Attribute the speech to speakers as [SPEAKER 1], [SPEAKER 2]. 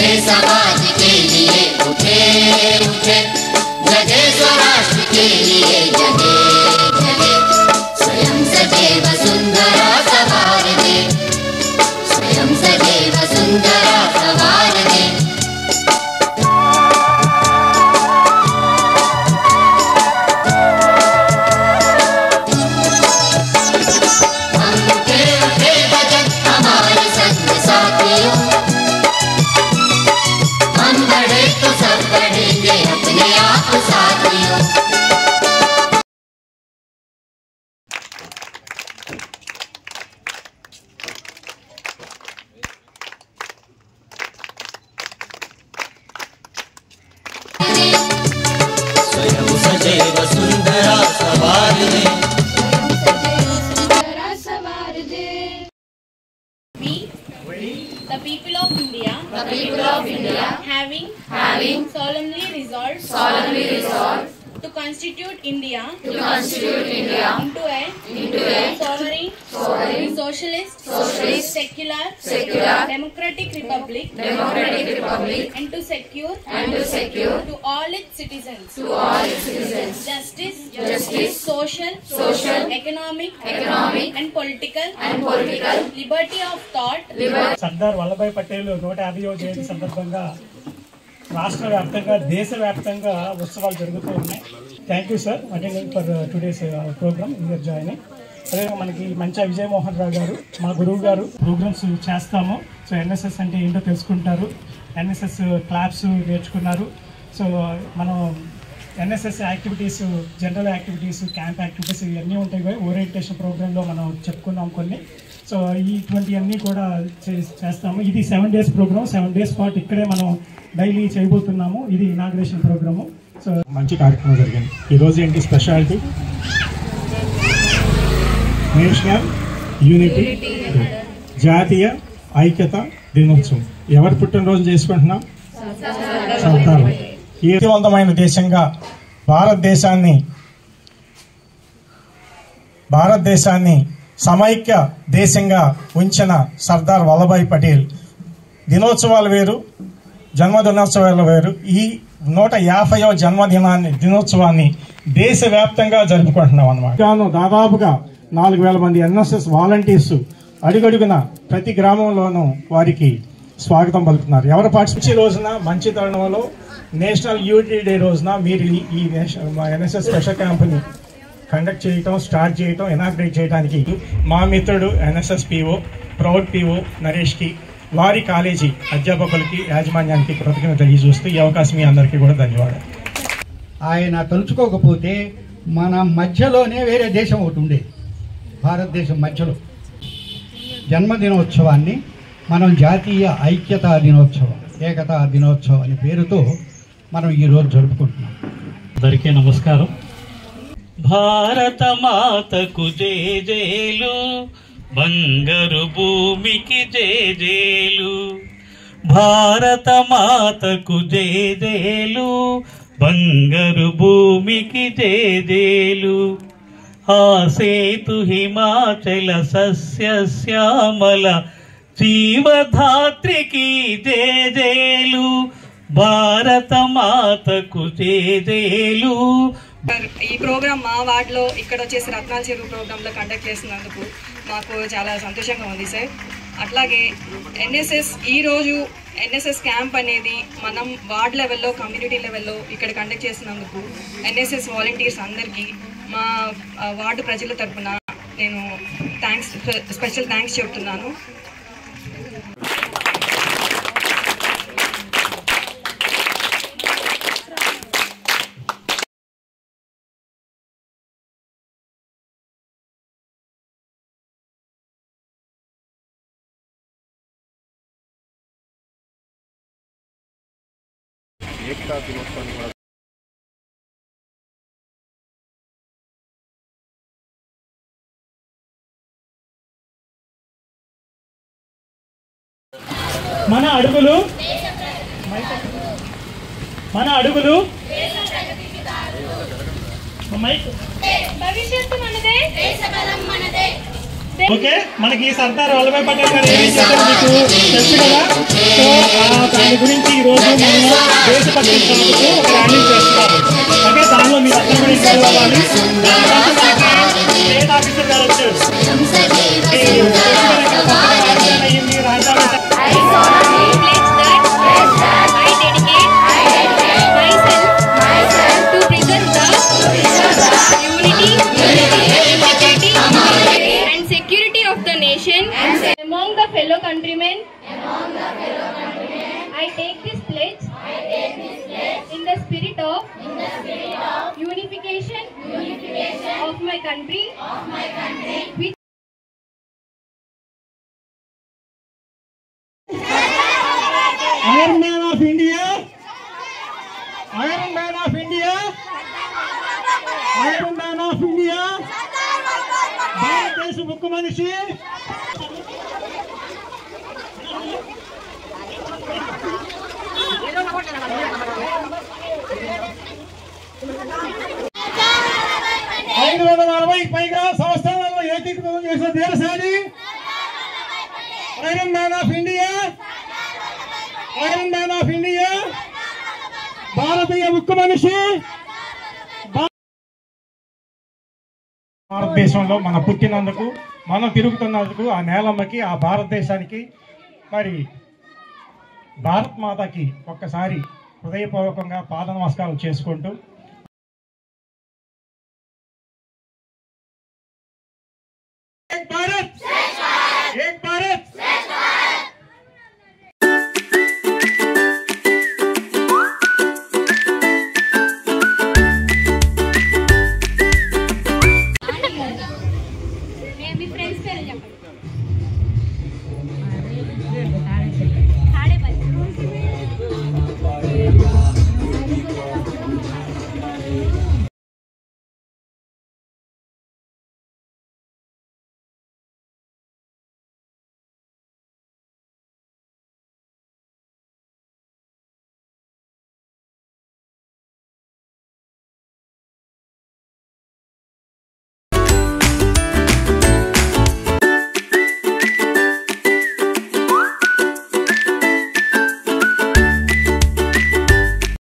[SPEAKER 1] जगे समाज के लिए उठे उठे, जगे स्वराष्ट्र के लिए जगे जगे। स्वयं सजे वसुंधरा सवार दे, स्वयं सजे वसुंधरा सवार दे।
[SPEAKER 2] Solemnly resolved to constitute India into a sovereign, socialist, secular, democratic republic, and to secure to all its citizens justice, social, economic, and political liberty of thought.
[SPEAKER 3] Sardar Vallabhbhai Patel 150వ జయంతి సందర్భంగా రాష్ట్ర వ్యాప్తంగా దేశ వ్యాప్తంగా ఉత్సవాలు జరుగుతూ ఉన్నాయి. Thank you sir attending for today's programme your joining. అదే మనకి మంచి విజయమోహన్ రావు గారు మా గురువు గారు ప్రోగ్రామ్స్ చేస్తాము. సో ఎన్ఎస్ఎస్ అంటే ఏంటో తెలుసుకుంటారు, ఎన్ఎస్ఎస్ క్లాప్స్ నేర్చుకున్నారు. సో మనం NSS activities, general activities, camp activities ఇవన్నీ ఉంటాయి. ఓరియంటేషన్ ప్రోగ్రాంలో మనం చెప్పుకున్నాం కొన్ని. సో ఇటువంటివన్నీ కూడా చేస్తాము. ఇది 7 days ప్రోగ్రామ్. 7 days పాటు ఇక్కడే మనం డైలీ చేయబోతున్నాము. ఇది ఇనాగ్రేషన్ ప్రోగ్రాము. సో మంచి కార్యక్రమం జరిగింది. ఈరోజు ఏంటి స్పెషాలిటీ? నేషనల్ యూనిటీ డే, జాతీయ ఐక్యత దినోత్సవం. ఎవరు పుట్టినరోజు చేసుకుంటున్నాం? సర్దార్. శక్తివంతమైన దేశంగా భారతదేశాన్ని సమైక్య దేశంగా ఉంచిన సర్దార్ వల్లభాయ్ పటేల్ దినోత్సవాలు వేరు, జన్మదినోత్సవాలు వేరు. ఈ 150వ దినోత్సవాన్ని దేశవ్యాప్తంగా జరుపుకుంటున్నాం అన్నమాట. దాదాపుగా 4000 మంది ఎన్ఎస్ఎస్ వాలంటీర్స్ అడుగడుగున ప్రతి గ్రామంలోనూ వారికి స్వాగతం పలుకుతున్నారు. ఎవరు పార్టిసిపేట్ రోజున మంచి తరుణంలో నేషనల్ యూనిటీ డే రోజున మీరు ఈ ఎన్ఎస్ఎస్ స్పెషల్ క్యాంప్ని కండక్ట్ చేయటం, స్టార్ట్ చేయటం, ఇనాగ్రేట్ చేయడానికి మా మిత్రుడు ఎన్ఎస్ఎస్ పిఓ, ప్రౌడ్ పిఓ నరేష్కి, వారి కాలేజీ అధ్యాపకులకి, యాజమాన్యానికి కృతజ్ఞతలు తెలియజేస్తూ ఈ అవకాశం మీ అందరికీ కూడా ధన్యవాదాలు.
[SPEAKER 4] ఆయన తలుచుకోకపోతే మన మధ్యలోనే వేరే దేశం ఒకటి ఉండేది. భారతదేశం మధ్యలో జన్మదినోత్సవాన్ని మనం జాతీయ ఐక్యతా దినోత్సవం, ఏకతా దినోత్సవం అనే పేరుతో మనం ఈరోజు జరుపుకుంటున్నాం.
[SPEAKER 5] అందరికీ నమస్కారం. భారత మాతకు జేజేలు, బంగారు భూమికి జేజేలు. భారత మాతకు జేజేలు, బంగారు భూమికి జేజేలు. ఆ సేతు హిమాచల సస్యశ్యామల జీవధాత్రికి జేజేలు. భారత మాతకు జేజేలు.
[SPEAKER 6] ఈ ప్రోగ్రామ్ మా వార్డులో ఇక్కడ వచ్చేసి రత్నాల చెరువు ప్రోగ్రాంలో కండక్ట్ చేసినందుకు మాకు చాలా సంతోషంగా ఉంది సార్. అట్లాగే ఈరోజు ఎన్ఎస్ఎస్ క్యాంప్ అనేది మనం వార్డ్ లెవెల్లో, కమ్యూనిటీ లెవెల్లో ఇక్కడ కండక్ట్ చేసినందుకు ఎన్ఎస్ఎస్ వాలంటీర్స్ అందరికీ మా వార్డు ప్రజల తరఫున నేను స్పెషల్ థ్యాంక్స్ చెప్తున్నాను.
[SPEAKER 7] ఏకతా దినోత్సవాన్ని కూడా
[SPEAKER 3] మన అడుగులు
[SPEAKER 2] భవిష్యత్తు మనదే, దేశ బలం మనదే.
[SPEAKER 3] ఓకే, మనకి సర్దార్ వల్లభాయ్ పటేల్ గారు ఏం చేశారో మీకు తెలుసు కదా. సో దాని గురించి ఈ రోజు మనం దేశభక్తి సభకు ఒక ర్యాలీ చేస్తున్నాము. ఓకే, దానిలో మీరు అందరూ కూడా ఇన్వాల్వ్ అవ్వాలి. స్టేట్ ఆఫీసర్ గారు వచ్చారు.
[SPEAKER 2] Among the fellow countrymen, I take this pledge in the spirit of unification of my country, which
[SPEAKER 3] Iron Man of India, Iron Man of India, Iron Man of India, భారతదేశ ముఖ్య మనిషి పైగా సంవత్సరాలలో ఏకీకృతం చేసిన దేశశాలి iron man of India, iron man of India, భారతీయ ముఖ్య మనిషి. భారతదేశంలో మనం పుట్టినందుకు, మనం తిరుగుతున్నందుకు ఆ నేలమ్మకి, ఆ భారతదేశానికి, మరి భారత్ మాతకి ఒక్కసారి హృదయపూర్వకంగా పాద నమస్కారం చేసుకుంటూ